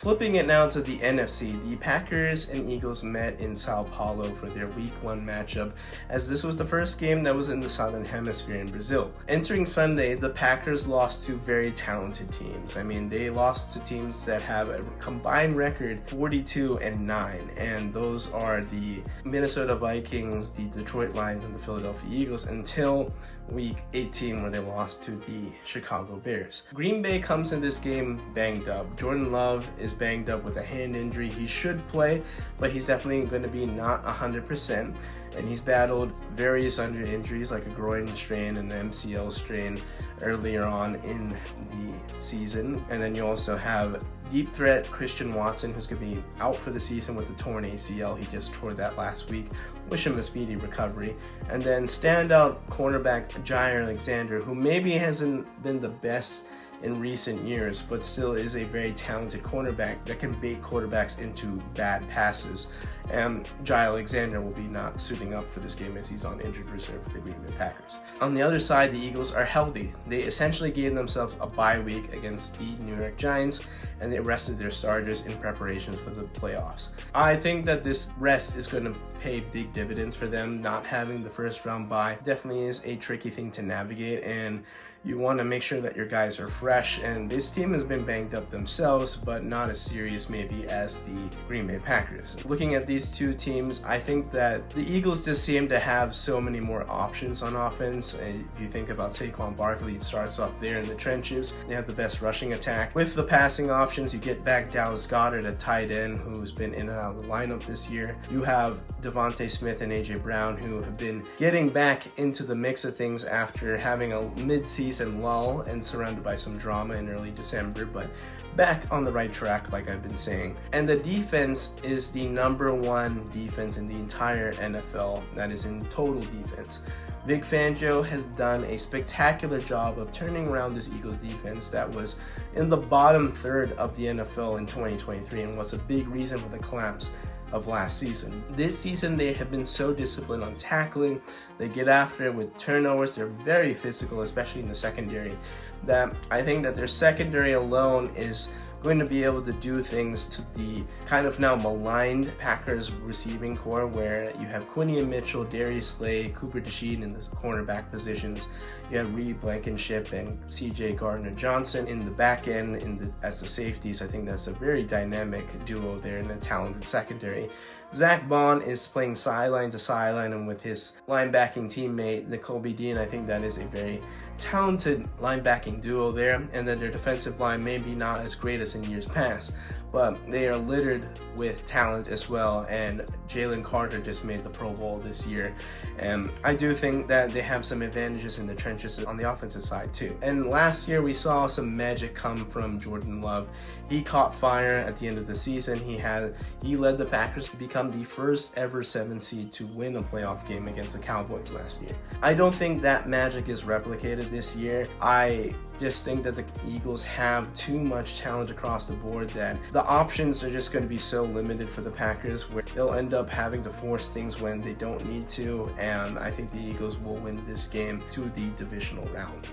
Flipping it now to the NFC, the Packers and Eagles met in Sao Paulo for their Week 1 matchup, as this was the first game that was in the Southern Hemisphere in Brazil. Entering Sunday, the Packers lost to very talented teams. I mean, they lost to teams that have a combined record 42-9, and those are the Minnesota Vikings, the Detroit Lions, and the Philadelphia Eagles until Week 18, where they lost to the Chicago Bears. Green Bay comes in this game banged up. Jordan Love is banged up with a hand injury. He should play, but he's definitely going to be not 100%. And he's battled various under injuries like a groin strain and an MCL strain earlier on in the season. And then you also have deep threat Christian Watson, who's going to be out for the season with a torn ACL. He just tore that last week. Wish him a speedy recovery. And then standout cornerback Jair Alexander, who maybe hasn't been the best in recent years, but still is a very talented cornerback that can bait quarterbacks into bad passes. And Jair Alexander will be not suiting up for this game as he's on injured reserve for the Green Bay Packers. On the other side, the Eagles are healthy. They essentially gave themselves a bye week against the New York Giants, and they rested their starters in preparation for the playoffs. I think that this rest is going to pay big dividends for them. Not having the first round bye definitely is a tricky thing to navigate, and you want to make sure that your guys are fresh. And this team has been banged up themselves, but not as serious maybe as the Green Bay Packers. Looking at these two teams, I think that the Eagles just seem to have so many more options on offense. And if you think about Saquon Barkley, it starts off there in the trenches. They have the best rushing attack. With the passing options, you get back Dallas Goedert, a tight end who's been in and out of the lineup this year. You have Devontae Smith and AJ Brown, who have been getting back into the mix of things after having a mid-season lull and surrounded by some drama in early December, but back on the right track like I've been saying. And the defense is the number one defense in the entire NFL, that is in total defense. Vic Fangio has done a spectacular job of turning around this Eagles defense that was in the bottom third of the NFL in 2023 and was a big reason for the collapse of last season. This season they have been so disciplined on tackling. They get after it with turnovers. They're very physical, especially in the secondary, that I think that their secondary alone is going to be able to do things to the kind of now maligned Packers receiving core, where you have Quinion Mitchell, Darius Slay, Cooper DeSheen in the cornerback positions. You have Reed Blankenship and CJ Gardner-Johnson in the back end as the safeties. I think that's a very dynamic duo there in a talented secondary. Zach Bond is playing sideline to sideline, and with his linebacking teammate Nakobe Dean, I think that is a very talented linebacking duo there. And then their defensive line may be not as great as in years past, but they are littered with talent as well. And Jalen Carter just made the Pro Bowl this year, and I do think that they have some advantages in the trenches on the offensive side too. And last year we saw some magic come from Jordan Love. He caught fire at the end of the season. He led the Packers to become the first ever 7 seed to win a playoff game against the Cowboys last year. I don't think that magic is replicated this year. I just think that the Eagles have too much talent across the board that the options are just going to be so limited for the Packers, where they'll end up having to force things when they don't need to. And I think the Eagles will win this game to the divisional round.